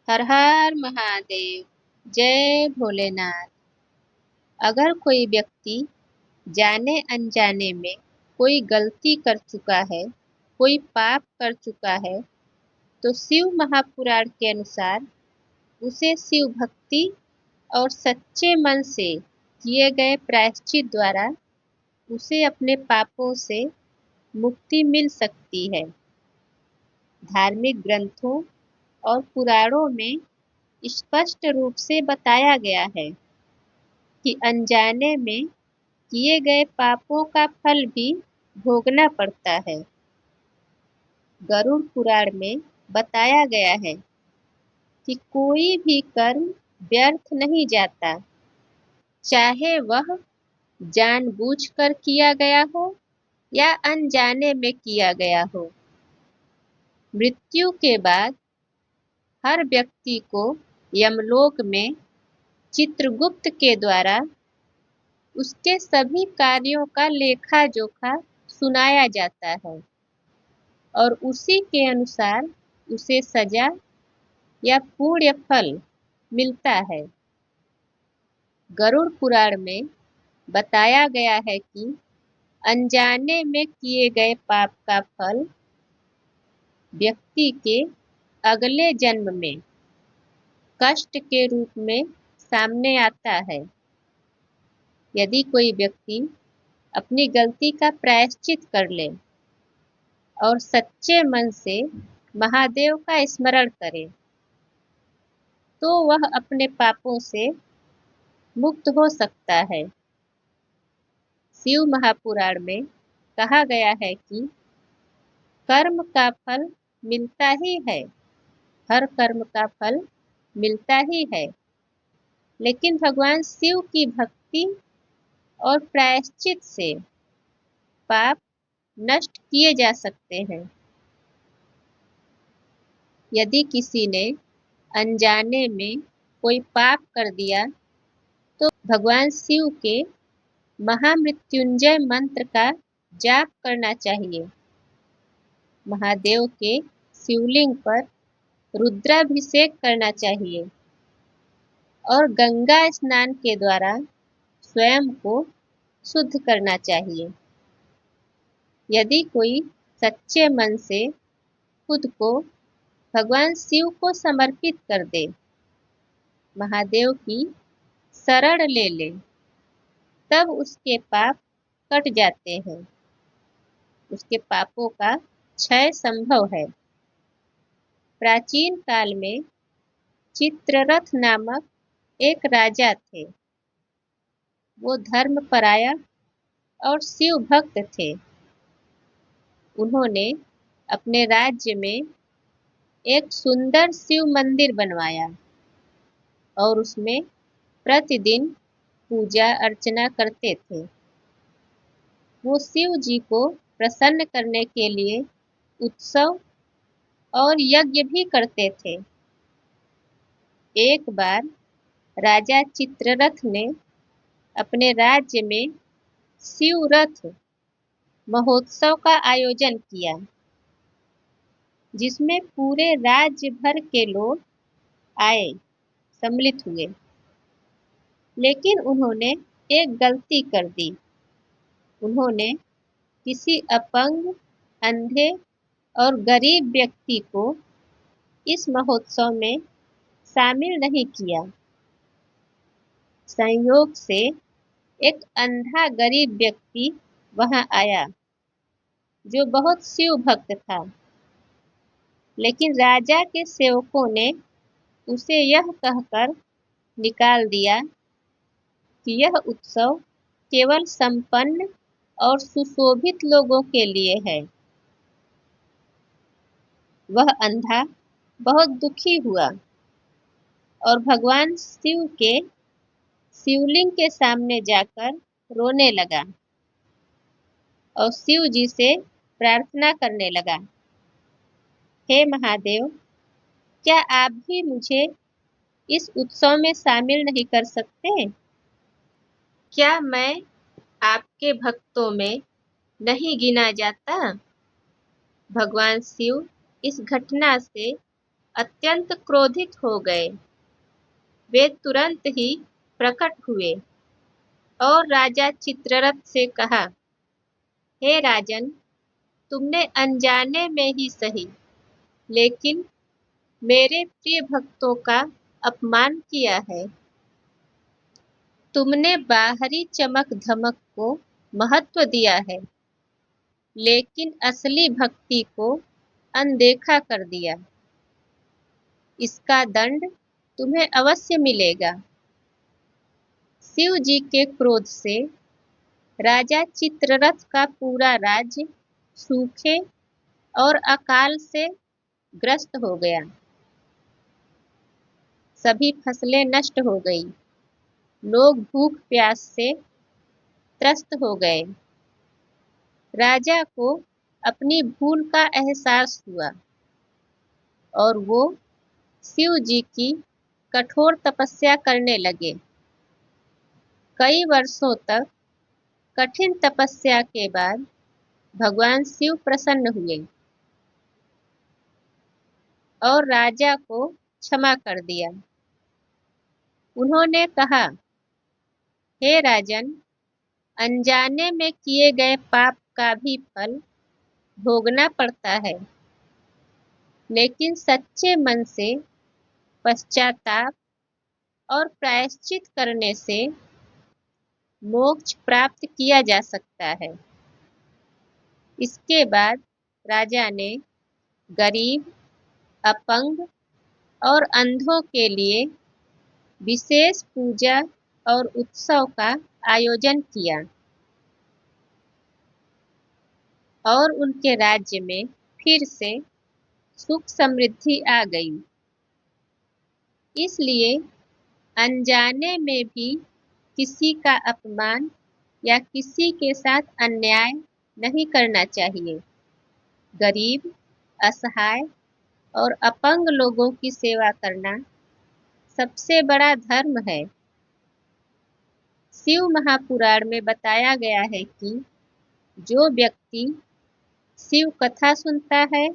हर हर महादेव। जय भोलेनाथ। अगर कोई व्यक्ति जाने अनजाने में कोई गलती कर चुका है, कोई पाप कर चुका है, तो शिव महापुराण के अनुसार उसे शिव भक्ति और सच्चे मन से किए गए प्रायश्चित द्वारा उसे अपने पापों से मुक्ति मिल सकती है। धार्मिक ग्रंथों और पुराणों में स्पष्ट रूप से बताया गया है कि अनजाने में किए गए पापों का फल भी भोगना पड़ता है। गरुड़ पुराण में बताया गया है कि कोई भी कर्म व्यर्थ नहीं जाता, चाहे वह जानबूझकर किया गया हो या अनजाने में किया गया हो। मृत्यु के बाद हर व्यक्ति को यमलोक में चित्रगुप्त के द्वारा उसके सभी कार्यों का लेखा जोखा सुनाया जाता है और उसी के अनुसार उसे सजा या पुण्य फल मिलता है। गरुड़ पुराण में बताया गया है कि अनजाने में किए गए पाप का फल व्यक्ति के अगले जन्म में कष्ट के रूप में सामने आता है। यदि कोई व्यक्ति अपनी गलती का प्रायश्चित कर ले और सच्चे मन से महादेव का स्मरण करे, तो वह अपने पापों से मुक्त हो सकता है। शिव महापुराण में कहा गया है कि कर्म का फल मिलता ही है, हर कर्म का फल मिलता ही है, लेकिन भगवान शिव की भक्ति और प्रायश्चित से पाप नष्ट किए जा सकते हैं। यदि किसी ने अनजाने में कोई पाप कर दिया तो भगवान शिव के महामृत्युंजय मंत्र का जाप करना चाहिए। महादेव के शिवलिंग पर रुद्राभिषेक करना चाहिए और गंगा स्नान के द्वारा स्वयं को शुद्ध करना चाहिए। यदि कोई सच्चे मन से खुद को भगवान शिव को समर्पित कर दे, महादेव की शरण ले ले, तब उसके पाप कट जाते हैं, उसके पापों का क्षय संभव है। प्राचीन काल में चित्ररथ नामक एक राजा थे। वो धर्मपरायण और शिव भक्त थे। उन्होंने अपने राज्य में एक सुंदर शिव मंदिर बनवाया और उसमें प्रतिदिन पूजा अर्चना करते थे। वो शिव जी को प्रसन्न करने के लिए उत्सव और यज्ञ भी करते थे। एक बार राजा चित्ररथ ने अपने राज्य में शिव रथ महोत्सव का आयोजन किया, जिसमें पूरे राज्य भर के लोग आए, सम्मिलित हुए। लेकिन उन्होंने एक गलती कर दी। उन्होंने किसी अपंग, अंधे और गरीब व्यक्ति को इस महोत्सव में शामिल नहीं किया। संयोग से एक अंधा गरीब व्यक्ति वहां आया जो बहुत शिव भक्त था, लेकिन राजा के सेवकों ने उसे यह कहकर निकाल दिया कि यह उत्सव केवल संपन्न और सुशोभित लोगों के लिए है। वह अंधा बहुत दुखी हुआ और भगवान शिव के शिवलिंग के सामने जाकर रोने लगा और शिव जी से प्रार्थना करने लगा, हे महादेव, क्या आप भी मुझे इस उत्सव में शामिल नहीं कर सकते? क्या मैं आपके भक्तों में नहीं गिना जाता? भगवान शिव इस घटना से अत्यंत क्रोधित हो गए। वे तुरंत ही प्रकट हुए और राजा चित्ररथ से कहा, हे राजन, तुमने अनजाने में ही सही, लेकिन मेरे प्रिय भक्तों का अपमान किया है। तुमने बाहरी चमक धमक को महत्व दिया है, लेकिन असली भक्ति को अनदेखा कर दिया। इसका दंड तुम्हें अवश्य मिलेगा। शिव जी के क्रोध से राजा चित्ररथ का पूरा राज्य सूखे और अकाल से ग्रस्त हो गया। सभी फसलें नष्ट हो गई। लोग भूख प्यास से त्रस्त हो गए। राजा को अपनी भूल का एहसास हुआ और वो शिव जी की कठोर तपस्या करने लगे। कई वर्षों तक कठिन तपस्या के बाद भगवान शिव प्रसन्न हुए और राजा को क्षमा कर दिया। उन्होंने कहा, हे राजन, अनजाने में किए गए पाप का भी फल भोगना पड़ता है, लेकिन सच्चे मन से पश्चाताप और प्रायश्चित करने से मोक्ष प्राप्त किया जा सकता है। इसके बाद राजा ने गरीब, अपंग और अंधों के लिए विशेष पूजा और उत्सव का आयोजन किया और उनके राज्य में फिर से सुख समृद्धि आ गई। इसलिए अनजाने में भी किसी का अपमान या किसी के साथ अन्याय नहीं करना चाहिए। गरीब, असहाय और अपंग लोगों की सेवा करना सबसे बड़ा धर्म है। शिव महापुराण में बताया गया है कि जो व्यक्ति शिव कथा सुनता है,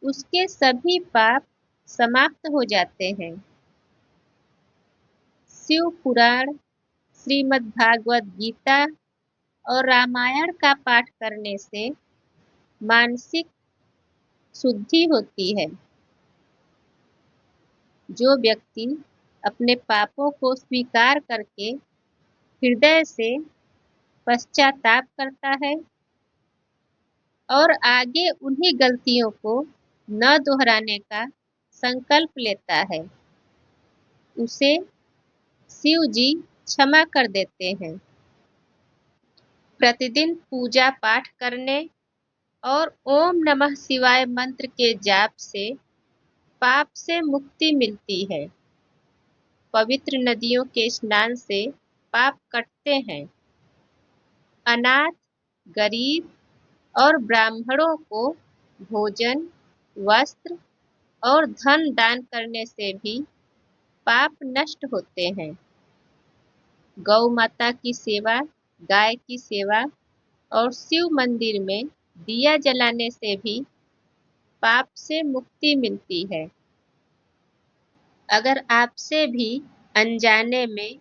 उसके सभी पाप समाप्त हो जाते हैं। शिव पुराण, श्रीमद् भागवत गीता और रामायण का पाठ करने से मानसिक शुद्धि होती है। जो व्यक्ति अपने पापों को स्वीकार करके हृदय से पश्चाताप करता है और आगे उन्हीं गलतियों को न दोहराने का संकल्प लेता है, उसे शिव जी क्षमा कर देते हैं। प्रतिदिन पूजा पाठ करने और ओम नमः शिवाय मंत्र के जाप से पाप से मुक्ति मिलती है। पवित्र नदियों के स्नान से पाप कटते हैं। अनाथ, गरीब और ब्राह्मणों को भोजन, वस्त्र और धन दान करने से भी पाप नष्ट होते हैं। गौ माता की सेवा, गाय की सेवा और शिव मंदिर में दिया जलाने से भी पाप से मुक्ति मिलती है। अगर आपसे भी अनजाने में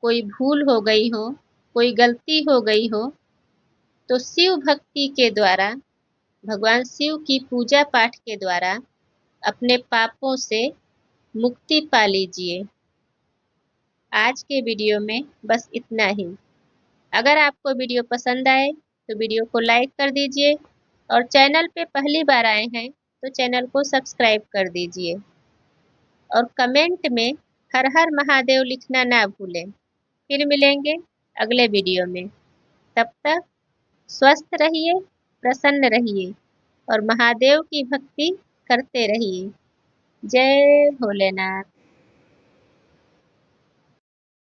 कोई भूल हो गई हो, कोई गलती हो गई हो, तो शिव भक्ति के द्वारा, भगवान शिव की पूजा पाठ के द्वारा अपने पापों से मुक्ति पा लीजिए। आज के वीडियो में बस इतना ही। अगर आपको वीडियो पसंद आए तो वीडियो को लाइक कर दीजिए और चैनल पे पहली बार आए हैं तो चैनल को सब्सक्राइब कर दीजिए और कमेंट में हर हर महादेव लिखना ना भूलें। फिर मिलेंगे अगले वीडियो में। तब तक स्वस्थ रहिए, प्रसन्न रहिए और महादेव की भक्ति करते रहिए। जय भोलेनाथ।